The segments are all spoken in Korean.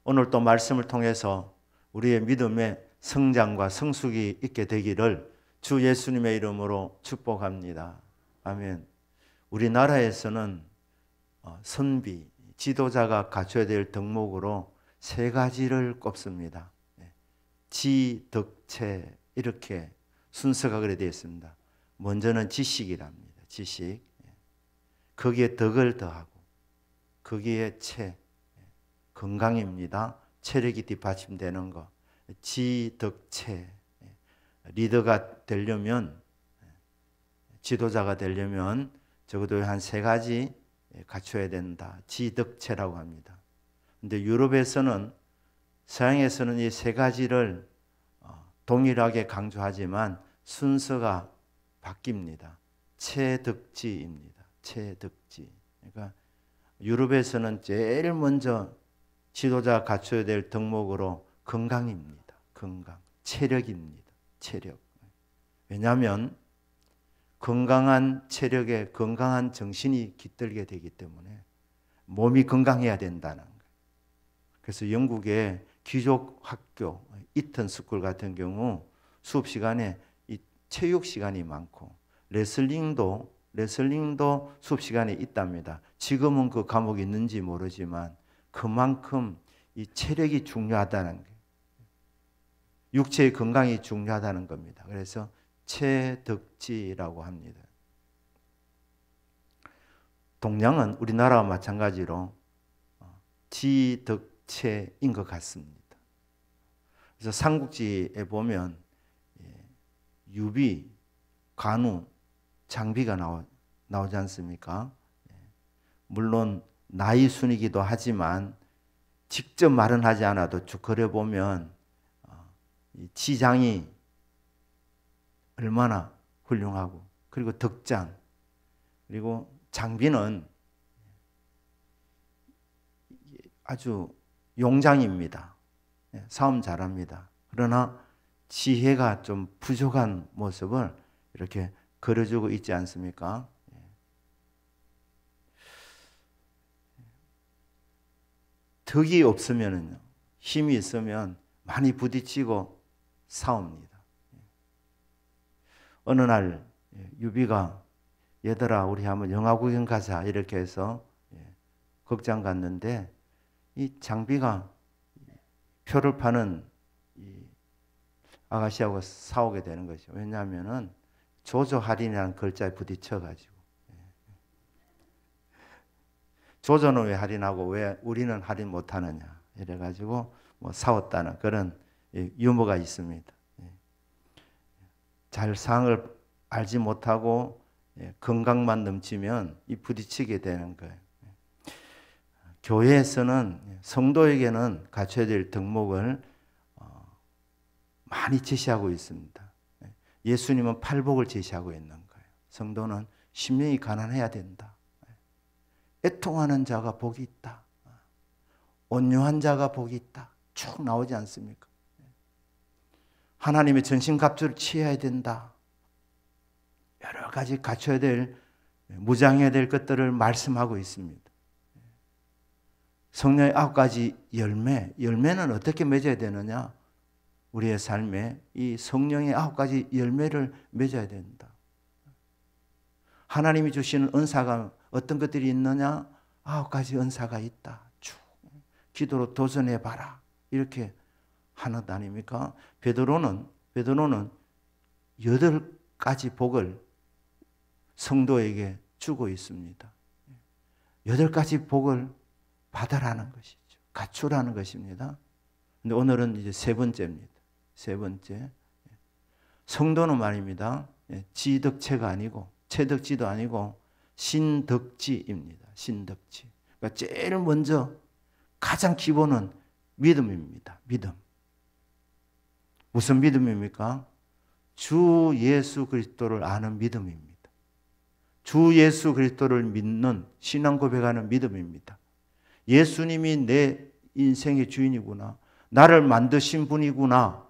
오늘 또 말씀을 통해서 우리의 믿음의 성장과 성숙이 있게 되기를 주 예수님의 이름으로 축복합니다. 아멘. 우리나라에서는 선비, 지도자가 갖춰야 될 덕목으로 3가지를 꼽습니다. 지, 덕, 체 이렇게 순서가 그래 되어 있습니다. 먼저는 지식이랍니다. 지식. 거기에 덕을 더하고 거기에 체, 건강입니다. 체력이 뒷받침되는 거. 지, 덕, 체. 리더가 되려면, 지도자가 되려면 적어도 한 3가지 갖춰야 된다. 지, 덕, 체라고 합니다. 근데 유럽에서는, 서양에서는 이 3가지를 동일하게 강조하지만 순서가 바뀝니다. 체덕지입니다. 체덕지. 그러니까 유럽에서는 제일 먼저 지도자가 갖춰야 될 덕목으로 건강입니다. 건강. 체력입니다. 체력. 왜냐하면 건강한 체력에 건강한 정신이 깃들게 되기 때문에 몸이 건강해야 된다는 거예요. 그래서 영국의 귀족 학교, 이턴 스쿨 같은 경우 수업 시간에 이 체육 시간이 많고 레슬링도 수업 시간에 있답니다. 지금은 그 과목이 있는지 모르지만 그만큼 이 체력이 중요하다는 거예요. 육체의 건강이 중요하다는 겁니다. 그래서 체덕지라고 합니다. 동양은 우리나라와 마찬가지로 지덕체인 것 같습니다. 그래서 삼국지에 보면 유비, 관우, 장비가 나오지 않습니까? 물론 나이 순이기도 하지만 직접 말은 하지 않아도 쭉 그려보면 지장이 얼마나 훌륭하고, 그리고 덕장, 그리고 장비는 아주 용장입니다. 싸움 잘합니다. 그러나 지혜가 좀 부족한 모습을 이렇게 그려주고 있지 않습니까? 덕이 없으면요, 힘이 있으면 많이 부딪히고 싸웁니다. 어느 날 유비가 얘들아 우리 한번 영화 구경 가자 이렇게 해서 극장 갔는데 이 장비가 표를 파는 이 아가씨하고 싸우게 되는 거죠. 왜냐하면은 조조 할인이라는 글자에 부딪혀가지고 조조는 왜 할인하고 왜 우리는 할인 못하느냐 이래가지고 뭐 싸웠다는 그런 유머가 있습니다. 잘 상을 알지 못하고 건강만 넘치면 이 부딪히게 되는 거예요. 교회에서는 성도에게는 갖춰야 될 덕목을 많이 제시하고 있습니다. 예수님은 팔복을 제시하고 있는 거예요. 성도는 심령이 가난해야 된다. 애통하는 자가 복이 있다. 온유한 자가 복이 있다. 쭉 나오지 않습니까? 하나님의 전신갑주를 취해야 된다. 여러 가지 갖춰야 될, 무장해야 될 것들을 말씀하고 있습니다. 성령의 9가지 열매는 어떻게 맺어야 되느냐? 우리의 삶에 이 성령의 9가지 열매를 맺어야 된다. 하나님이 주시는 은사가 어떤 것들이 있느냐? 9가지 은사가 있다. 쭉 기도로 도전해봐라. 이렇게 하는 것 아닙니까? 베드로는 8가지 복을 성도에게 주고 있습니다. 8가지 복을 받아라는 것이죠. 갖추라는 것입니다. 근데 오늘은 이제 3번째입니다. 3번째. 성도는 말입니다. 지덕체가 아니고, 체덕지도 아니고, 신덕지입니다. 신덕지. 그러니까 제일 먼저 가장 기본은 믿음입니다. 믿음. 무슨 믿음입니까? 주 예수 그리스도를 아는 믿음입니다. 주 예수 그리스도를 믿는 신앙 고백하는 믿음입니다. 예수님이 내 인생의 주인이구나. 나를 만드신 분이구나.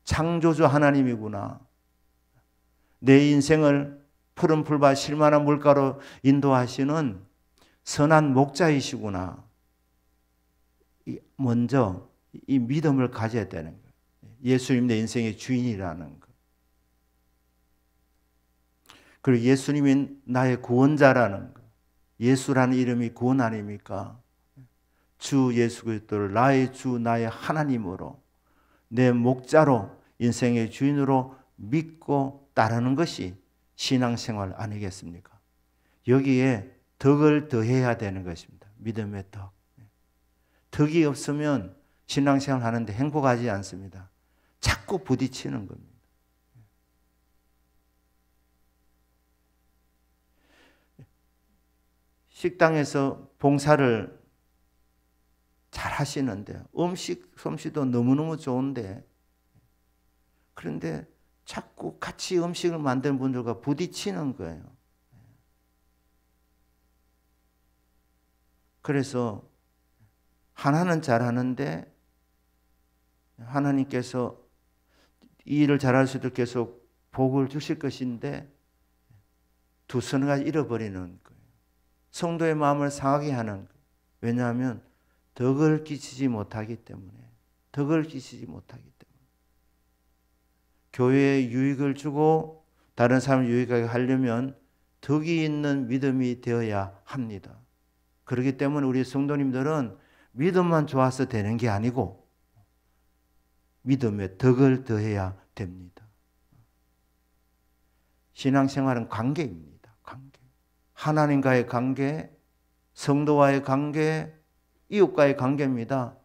창조주 하나님이구나. 내 인생을 푸른 풀과 실만한 물가로 인도하시는 선한 목자이시구나. 먼저 이 믿음을 가져야 되는 거예요. 예수님 내 인생의 주인이라는 거. 그리고 예수님이 나의 구원자라는 거. 예수라는 이름이 구원 아닙니까? 주 예수 그리스도를 나의 주 나의 하나님으로 내 목자로 인생의 주인으로 믿고 따르는 것이 신앙생활 아니겠습니까? 여기에 덕을 더해야 되는 것입니다. 믿음의 덕. 덕이 없으면 신앙생활 하는데 행복하지 않습니다. 자꾸 부딪히는 겁니다. 식당에서 봉사를 잘 하시는데 음식 솜씨도 너무너무 좋은데 그런데 자꾸 같이 음식을 만드는 분들과 부딪히는 거예요. 그래서 하나는 잘하는데 하나님께서 이 일을 잘할 수 있도록 계속 복을 주실 것인데 두 선을 잃어버리는 거예요. 성도의 마음을 상하게 하는 거예요. 왜냐하면 덕을 끼치지 못하기 때문에. 덕을 끼치지 못하기 때문에. 교회에 유익을 주고 다른 사람을 유익하게 하려면 덕이 있는 믿음이 되어야 합니다. 그렇기 때문에 우리 성도님들은 믿음만 좋아서 되는 게 아니고 믿음에 덕을 더해야 됩니다. 신앙생활은 관계입니다. 관계. 하나님과의 관계, 성도와의 관계, 이웃과의 관계입니다.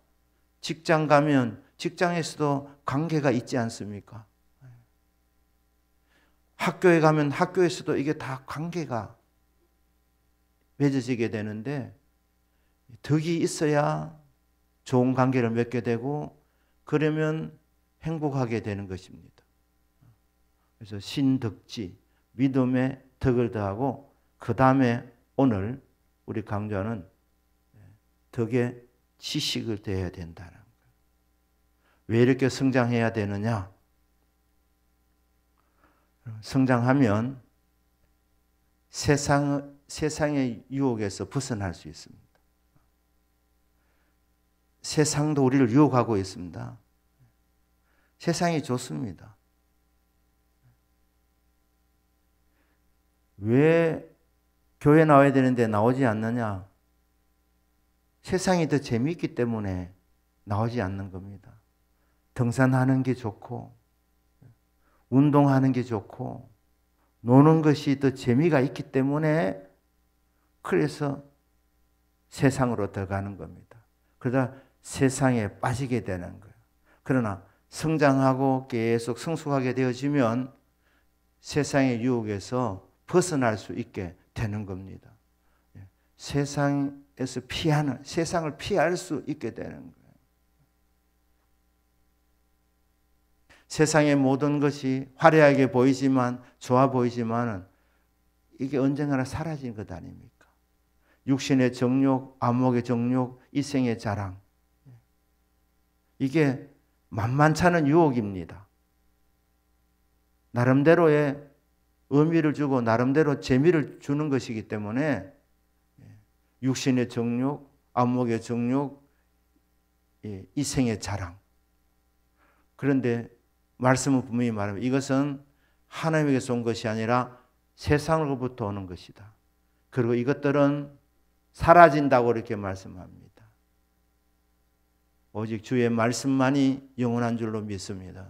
직장 가면 직장에서도 관계가 있지 않습니까? 학교에 가면 학교에서도 이게 다 관계가 맺어지게 되는데 덕이 있어야 좋은 관계를 맺게 되고 그러면 행복하게 되는 것입니다. 그래서 신덕지, 믿음의 덕을 더하고 그 다음에 오늘 우리 강조하는 덕의 지식을 더해야 된다는 거예요. 왜 이렇게 성장해야 되느냐? 성장하면 세상의 유혹에서 벗어날 수 있습니다. 세상도 우리를 유혹하고 있습니다. 세상이 좋습니다. 왜 교회 나와야 되는데 나오지 않느냐? 세상이 더 재미있기 때문에 나오지 않는 겁니다. 등산하는 게 좋고 운동하는 게 좋고 노는 것이 더 재미가 있기 때문에 그래서 세상으로 들어가는 겁니다. 그러다 세상에 빠지게 되는 거예요. 그러나 성장하고 계속 성숙하게 되어지면 세상의 유혹에서 벗어날 수 있게 되는 겁니다. 세상에서 세상을 피할 수 있게 되는 거예요. 세상의 모든 것이 화려하게 보이지만 좋아 보이지만은 이게 언젠가는 사라진 것 아닙니까? 육신의 정욕, 안목의 정욕, 이생의 자랑. 이게 만만찮은 유혹입니다. 나름대로의 의미를 주고 나름대로 재미를 주는 것이기 때문에 육신의 정욕, 안목의 정욕, 이생의 자랑. 그런데 말씀은 분명히 말합니다. 이것은 하나님에게서 온 것이 아니라 세상으로부터 오는 것이다. 그리고 이것들은 사라진다고 이렇게 말씀합니다. 오직 주의 말씀만이 영원한 줄로 믿습니다.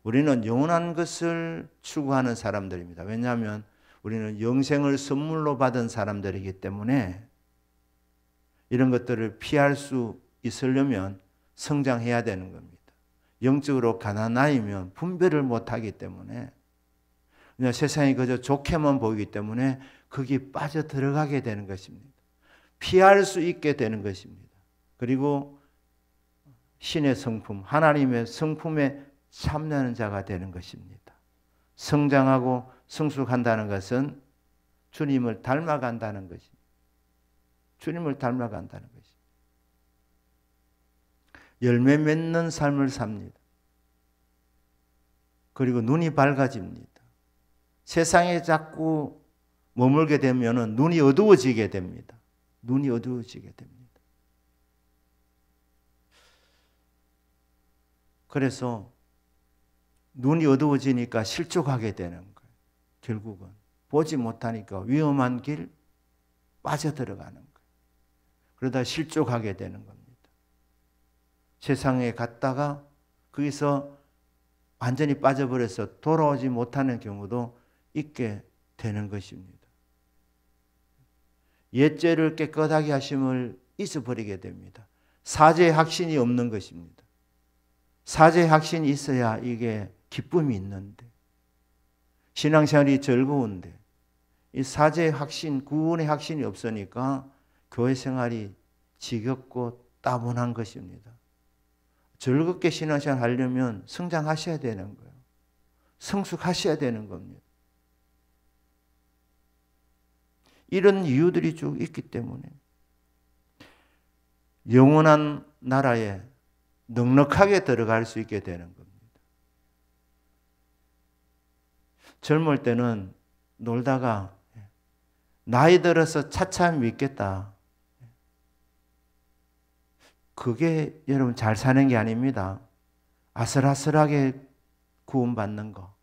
우리는 영원한 것을 추구하는 사람들입니다. 왜냐하면 우리는 영생을 선물로 받은 사람들이기 때문에 이런 것들을 피할 수 있으려면 성장해야 되는 겁니다. 영적으로 가난하면 분별을 못하기 때문에 그냥 세상이 그저 좋게만 보이기 때문에 거기 빠져 들어가게 되는 것입니다. 피할 수 있게 되는 것입니다. 그리고 신의 성품, 하나님의 성품에 참여하는 자가 되는 것입니다. 성장하고 성숙한다는 것은 주님을 닮아간다는 것입니다. 주님을 닮아간다는 것입니다. 열매 맺는 삶을 삽니다. 그리고 눈이 밝아집니다. 세상에 자꾸 머물게 되면 눈이 어두워지게 됩니다. 눈이 어두워지게 됩니다. 그래서 눈이 어두워지니까 실족하게 되는 거예요. 결국은 보지 못하니까 위험한 길 빠져들어가는 거예요. 그러다 실족하게 되는 겁니다. 세상에 갔다가 거기서 완전히 빠져버려서 돌아오지 못하는 경우도 있게 되는 것입니다. 옛죄를 깨끗하게 하심을 잊어버리게 됩니다. 사죄의 확신이 없는 것입니다. 사죄의 확신이 있어야 이게 기쁨이 있는데, 신앙생활이 즐거운데, 이 사죄의 확신, 구원의 확신이 없으니까 교회 생활이 지겹고 따분한 것입니다. 즐겁게 신앙생활 하려면 성장하셔야 되는 거예요. 성숙하셔야 되는 겁니다. 이런 이유들이 쭉 있기 때문에 영원한 나라에 넉넉하게 들어갈 수 있게 되는 겁니다. 젊을 때는 놀다가 나이 들어서 차차 믿겠다. 그게 여러분 잘 사는 게 아닙니다. 아슬아슬하게 구원받는 거.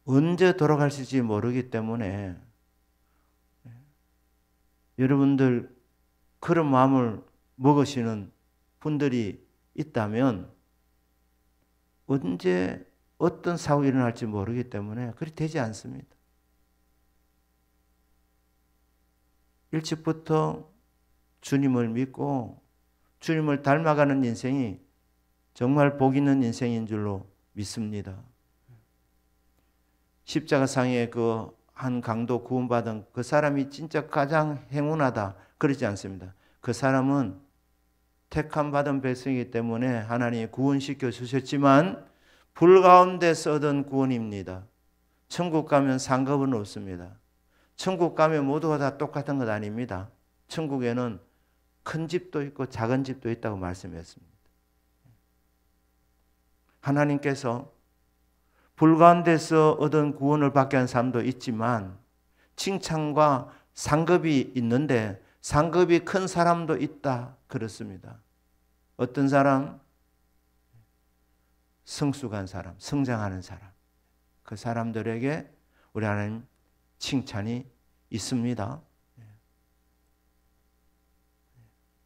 언제 돌아갈 수 있을지 모르기 때문에 여러분들 그런 마음을 먹으시는 분들이 있다면 언제 어떤 사고가 일어날지 모르기 때문에 그리 되지 않습니다. 일찍부터 주님을 믿고 주님을 닮아가는 인생이 정말 복 있는 인생인 줄로 믿습니다. 십자가상에 그 한 강도 구원받은 그 사람이 진짜 가장 행운하다 그러지 않습니다. 그 사람은 택함 받은 백성이기 때문에 하나님이 구원시켜 주셨지만 불 가운데서 얻은 구원입니다. 천국 가면 상급은 없습니다. 천국 가면 모두가 다 똑같은 것 아닙니다. 천국에는 큰 집도 있고 작은 집도 있다고 말씀했습니다. 하나님께서 불 가운데서 얻은 구원을 받게 한 사람도 있지만 칭찬과 상급이 있는데 상급이 큰 사람도 있다 그렇습니다. 어떤 사람? 성숙한 사람, 성장하는 사람. 그 사람들에게 우리 하나님 칭찬이 있습니다.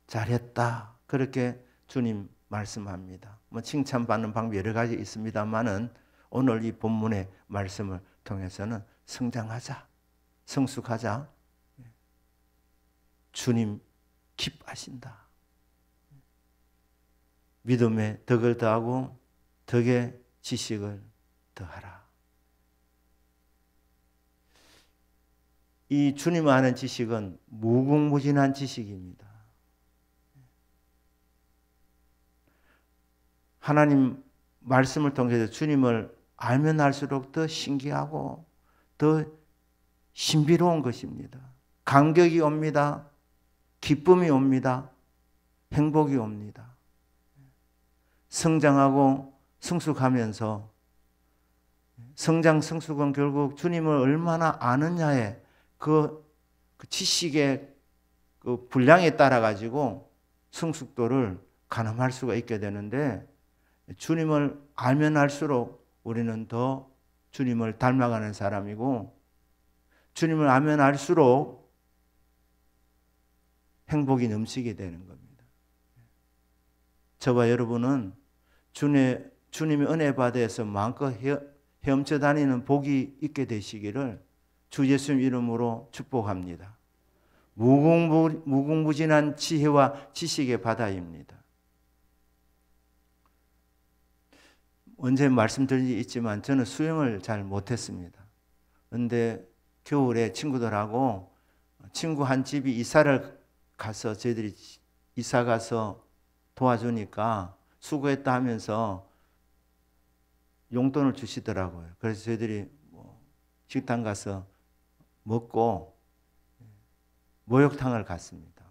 잘했다. 그렇게 주님 말씀합니다. 뭐 칭찬받는 방법이 여러 가지 있습니다만은 오늘 이 본문의 말씀을 통해서는 성장하자, 성숙하자. 주님 기뻐하신다. 믿음에 덕을 더하고 덕에 지식을 더하라. 이 주님 아는 지식은 무궁무진한 지식입니다. 하나님 말씀을 통해서 주님을 알면 알수록 더 신기하고 더 신비로운 것입니다. 감격이 옵니다. 기쁨이 옵니다. 행복이 옵니다. 성장하고 성숙하면서 성장, 성숙은 결국 주님을 얼마나 아느냐에 그 지식의 그 분량에 따라 가지고 성숙도를 가늠할 수가 있게 되는데 주님을 알면 알수록 우리는 더 주님을 닮아가는 사람이고 주님을 알면 알수록 행복이 넘치게 되는 겁니다. 저와 여러분은 주님의 은혜 받아서 마음껏 헤엄쳐 다니는 복이 있게 되시기를 주 예수님 이름으로 축복합니다. 무궁무진한 지혜와 지식의 바다입니다. 언제 말씀드린 적이 있지만 저는 수영을 잘 못했습니다. 그런데 겨울에 친구들하고 친구 한 집이 이사를 가서 저희들이 이사 가서 도와주니까 수고했다 하면서 용돈을 주시더라고요. 그래서 저희들이 식당 가서 먹고 목욕탕을 갔습니다.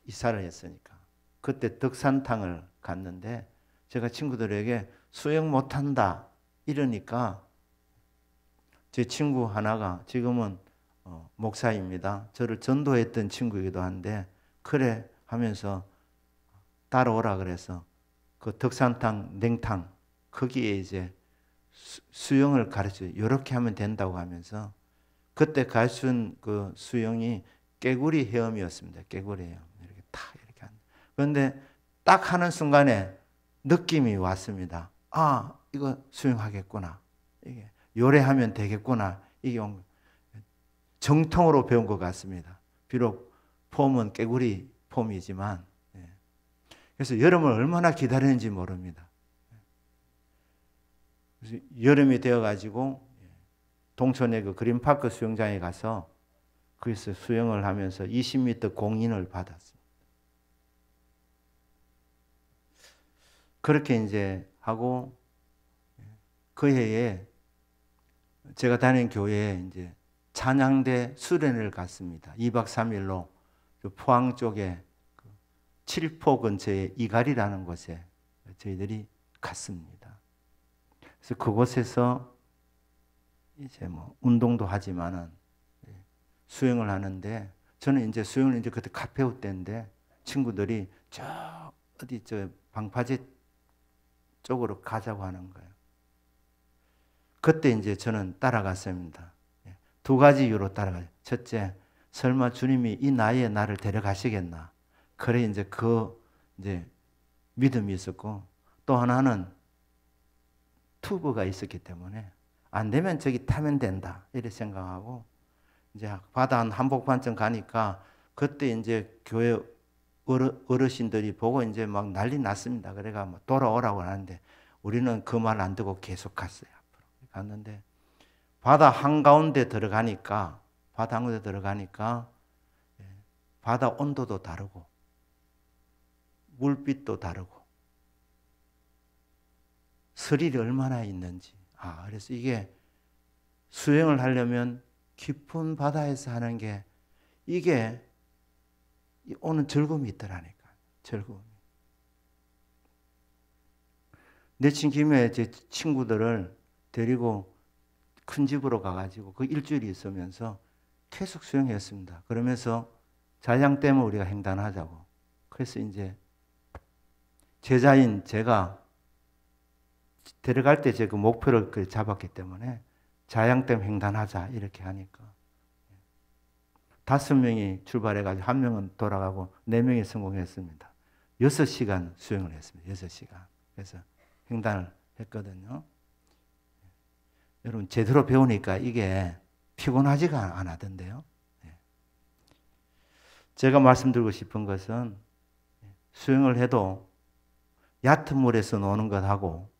이사를 했으니까. 그때 덕산탕을 갔는데 제가 친구들에게 수영 못한다 이러니까 제 친구 하나가 지금은 목사입니다. 저를 전도했던 친구이기도 한데 그래 하면서 따라오라 그래서 그 덕산탕, 냉탕 거기에 이제 수영을 가르쳐요. 이렇게 하면 된다고 하면서 그때 가르친 그 수영이 깨구리 헤엄이었습니다. 깨구리 헤엄. 이렇게 탁 이렇게 하는. 그런데 딱 하는 순간에 느낌이 왔습니다. 아, 이거 수영하겠구나. 이게 요래하면 되겠구나. 이게 정통으로 배운 것 같습니다. 비록 폼은 깨구리 폼이지만, 그래서 여름을 얼마나 기다리는지 모릅니다. 그래서 여름이 되어가지고 동천의 그 그린파크 수영장에 가서 거기서 수영을 하면서 20m 공인을 받았습니다. 그렇게 이제 하고 그 해에 제가 다니는 교회에 이제 찬양대 수련회를 갔습니다. 2박 3일로 포항 쪽에 칠포 근처에 이갈이라는 곳에 저희들이 갔습니다. 그래서 그곳에서 이제 뭐 운동도 하지만은 수영을 하는데 저는 이제 수영을 이제 그때 카페우 때인데 친구들이 저 어디 저 방파제 쪽으로 가자고 하는 거예요. 그때 이제 저는 따라갔습니다. 두 가지 이유로 따라가요. 첫째, 설마 주님이 이 나이에 나를 데려가시겠나? 그래 이제 이제 믿음이 있었고 또 하나는 투브가 있었기 때문에 안 되면 저기 타면 된다 이렇게 생각하고 이제 바다 한 한복판쯤 가니까 그때 이제 교회 어르신들이 보고 이제 막 난리 났습니다. 그래가 뭐 돌아오라고 하는데 우리는 그 말 안 듣고 계속 갔어요. 앞으로 갔는데 바다 한가운데 들어가니까 바다 온도도 다르고 물빛도 다르고 스릴이 얼마나 있는지. 그래서 이게 수영을 하려면 깊은 바다에서 하는 게 이게 오는 즐거움이 있더라니까. 즐거움이. 내친 김에 제 친구들을 데리고 큰 집으로 가가지고 그 일주일이 있으면서 계속 수영했습니다. 그러면서 자양 때문에 우리가 횡단하자고. 그래서 이제 제자인 제가 데려갈 때 제가 목표를 잡았기 때문에 자양댐 횡단하자 이렇게 하니까 5명이 출발해가지고 1명은 돌아가고 4명이 성공했습니다. 6시간 수영을 했습니다. 6시간. 그래서 횡단을 했거든요. 여러분 제대로 배우니까 이게 피곤하지가 않았던데요. 제가 말씀드리고 싶은 것은 수영을 해도 얕은 물에서 노는 것하고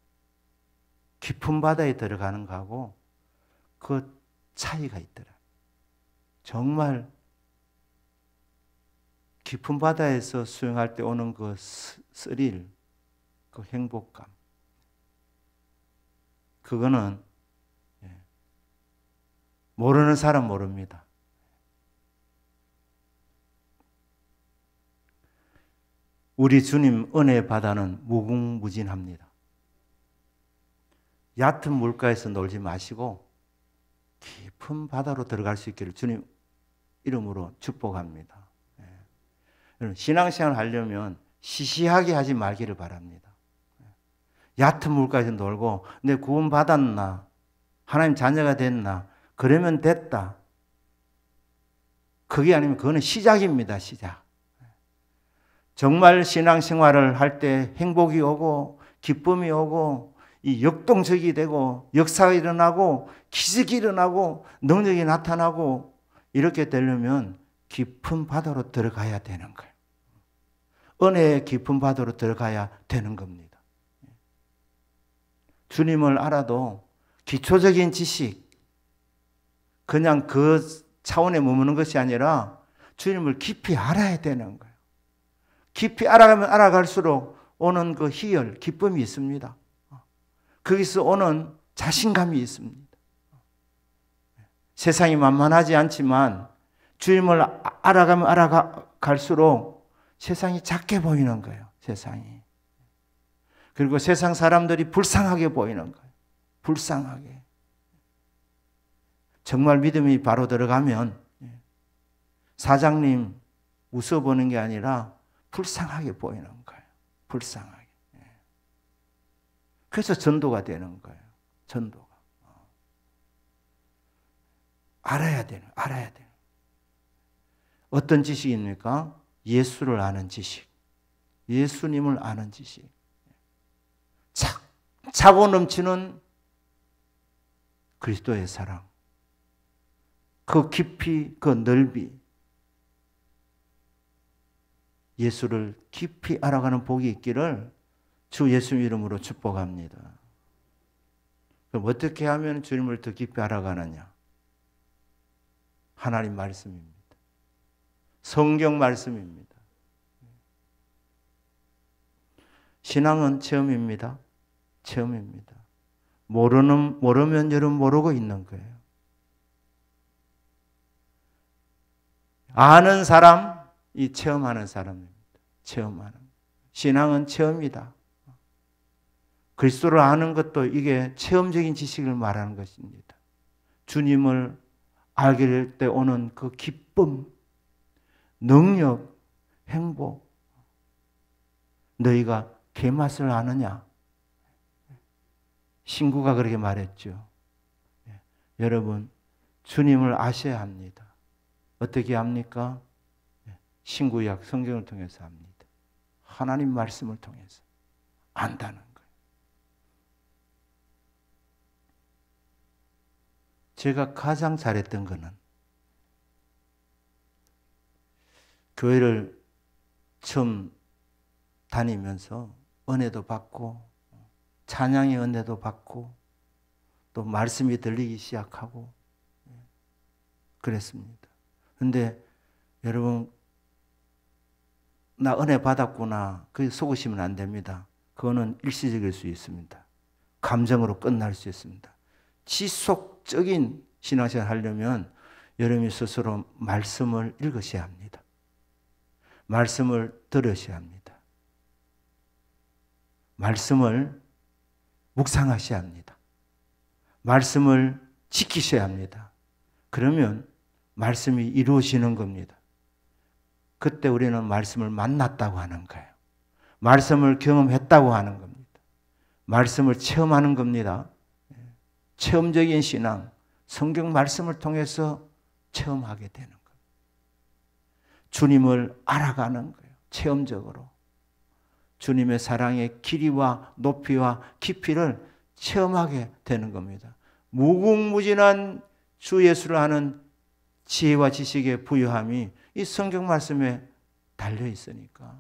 깊은 바다에 들어가는 것하고 그 차이가 있더라. 정말 깊은 바다에서 수영할 때 오는 그 스릴, 그 행복감. 그거는 모르는 사람 모릅니다. 우리 주님 은혜의 바다는 무궁무진합니다. 얕은 물가에서 놀지 마시고 깊은 바다로 들어갈 수 있기를 주님 이름으로 축복합니다. 여러분 신앙생활 하려면 시시하게 하지 말기를 바랍니다. 얕은 물가에서 놀고 내 구원 받았나? 하나님 자녀가 됐나? 그러면 됐다. 그게 아니면 그거는 시작입니다. 시작. 정말 신앙생활을 할 때 행복이 오고 기쁨이 오고 이 역동적이 되고 역사가 일어나고 기적이 일어나고 능력이 나타나고 이렇게 되려면 깊은 바다로 들어가야 되는 거예요. 은혜의 깊은 바다로 들어가야 되는 겁니다. 주님을 알아도 기초적인 지식 그냥 그 차원에 머무는 것이 아니라 주님을 깊이 알아야 되는 거예요. 깊이 알아가면 알아갈수록 오는 그 희열, 기쁨이 있습니다. 거기서 오는 자신감이 있습니다. 세상이 만만하지 않지만 주님을 알아가면 알아갈수록 세상이 작게 보이는 거예요. 세상이. 그리고 세상 사람들이 불쌍하게 보이는 거예요. 불쌍하게. 정말 믿음이 바로 들어가면 사장님 웃어보는 게 아니라 불쌍하게 보이는 거예요. 불쌍하게. 그래서 전도가 되는 거예요. 전도가. 알아야 되는. 어떤 지식입니까? 예수를 아는 지식. 예수님을 아는 지식. 차고 넘치는 그리스도의 사랑. 그 깊이, 그 넓이. 예수를 깊이 알아가는 복이 있기를 주 예수 이름으로 축복합니다. 그럼 어떻게 하면 주님을 더 깊이 알아가느냐? 하나님 말씀입니다. 성경 말씀입니다. 신앙은 체험입니다. 체험입니다. 모르면 여러분 모르고 있는 거예요. 아는 사람이 체험하는 사람입니다. 체험하는. 신앙은 체험이다. 그리스도를 아는 것도 이게 체험적인 지식을 말하는 것입니다. 주님을 알게 될 때 오는 그 기쁨, 능력, 행복. 너희가 개맛을 아느냐? 신구가 그렇게 말했죠. 여러분, 주님을 아셔야 합니다. 어떻게 합니까? 신구약 성경을 통해서 합니다. 하나님 말씀을 통해서 안다는 거예요. 제가 가장 잘했던 거는 교회를 처음 다니면서 은혜도 받고 찬양의 은혜도 받고 또 말씀이 들리기 시작하고 그랬습니다. 그런데 여러분 나 은혜 받았구나 그게 속으시면 안 됩니다. 그거는 일시적일 수 있습니다. 감정으로 끝날 수 있습니다. 지속적인 신앙생활을 하려면 여러분이 스스로 말씀을 읽으셔야 합니다. 말씀을 들으셔야 합니다. 말씀을 묵상하셔야 합니다. 말씀을 지키셔야 합니다. 그러면 말씀이 이루어지는 겁니다. 그때 우리는 말씀을 만났다고 하는 거예요. 말씀을 경험했다고 하는 겁니다. 말씀을 체험하는 겁니다. 체험적인 신앙, 성경 말씀을 통해서 체험하게 되는 거예요. 주님을 알아가는 거예요. 체험적으로. 주님의 사랑의 길이와 높이와 깊이를 체험하게 되는 겁니다. 무궁무진한 주 예수를 아는 지혜와 지식의 부유함이 이 성경 말씀에 달려 있으니까.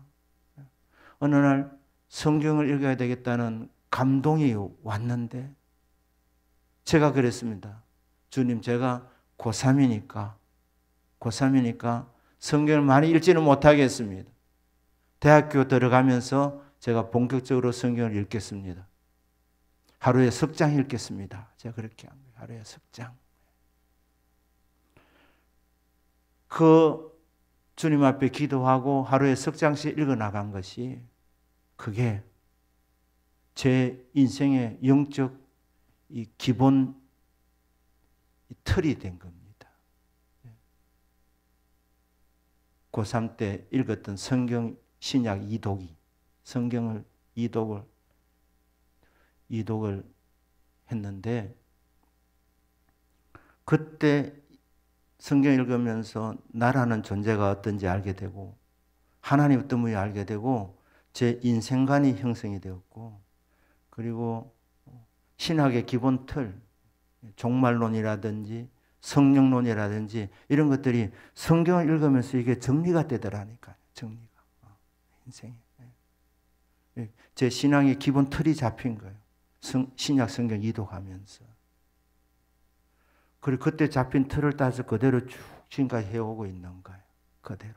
어느 날 성경을 읽어야 되겠다는 감동이 왔는데 제가 그랬습니다. 주님, 제가 고3이니까 성경을 많이 읽지는 못하겠습니다. 대학교 들어가면서 제가 본격적으로 성경을 읽겠습니다. 하루에 석 장 읽겠습니다. 제가 그렇게 합니다. 하루에 석 장. 그 주님 앞에 기도하고 하루에 석 장씩 읽어나간 것이 그게 제 인생의 영적 이 기본 틀이 된 겁니다. 고3 때 읽었던 성경 신약 이독이 성경을 이독을 했는데 그때 성경 읽으면서 나라는 존재가 어떤지 알게 되고 하나님 어떤 분인지 알게 되고 제 인생관이 형성이 되었고 그리고 신학의 기본 틀, 종말론이라든지 성령론이라든지 이런 것들이 성경을 읽으면서 이게 정리가 되더라니까요. 정리가. 인생이. 제 신앙의 기본 틀이 잡힌 거예요. 신약 성경 이독하면서. 그리고 그때 잡힌 틀을 따서 그대로 쭉 지금까지 해오고 있는 거예요. 그대로.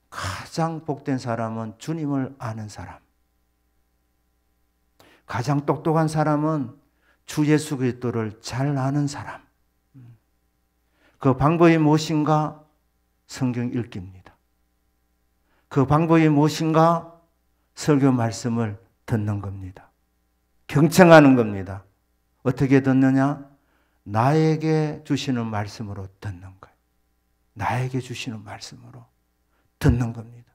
가장 복된 사람은 주님을 아는 사람. 가장 똑똑한 사람은 주 예수 그리스도를 잘 아는 사람. 그 방법이 무엇인가? 성경 읽기입니다. 그 방법이 무엇인가? 설교 말씀을 듣는 겁니다. 경청하는 겁니다. 어떻게 듣느냐? 나에게 주시는 말씀으로 듣는 거예요. 나에게 주시는 말씀으로. 듣는 겁니다.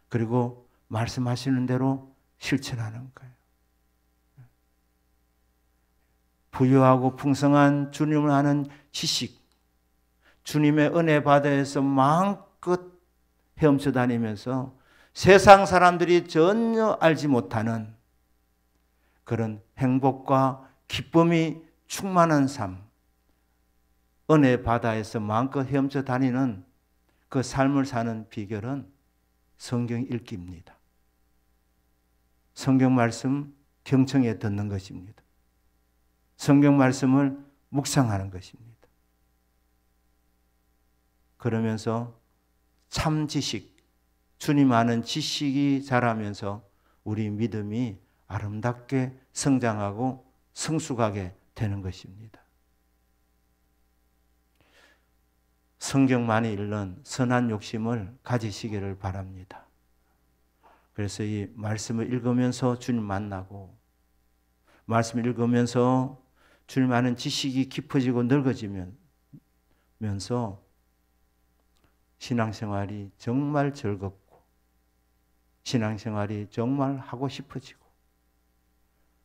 그리고 말씀하시는 대로 실천하는 거예요. 부유하고 풍성한 주님을 아는 지식, 주님의 은혜 바다에서 마음껏 헤엄쳐 다니면서 세상 사람들이 전혀 알지 못하는 그런 행복과 기쁨이 충만한 삶, 은혜 바다에서 마음껏 헤엄쳐 다니는 그 삶을 사는 비결은 성경 읽기입니다. 성경 말씀 경청해 듣는 것입니다. 성경 말씀을 묵상하는 것입니다. 그러면서 참 지식, 주님 아는 지식이 자라면서 우리 믿음이 아름답게 성장하고 성숙하게 되는 것입니다. 성경 많이 읽는 선한 욕심을 가지시기를 바랍니다. 그래서 이 말씀을 읽으면서 주님 만나고, 말씀을 읽으면서 주님 아는 지식이 깊어지고 넓어지면서 신앙생활이 정말 즐겁고, 신앙생활이 정말 하고 싶어지고,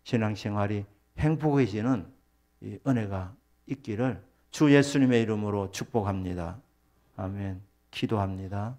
신앙생활이 행복해지는 이 은혜가 있기를 주 예수님의 이름으로 축복합니다. 아멘. 기도합니다.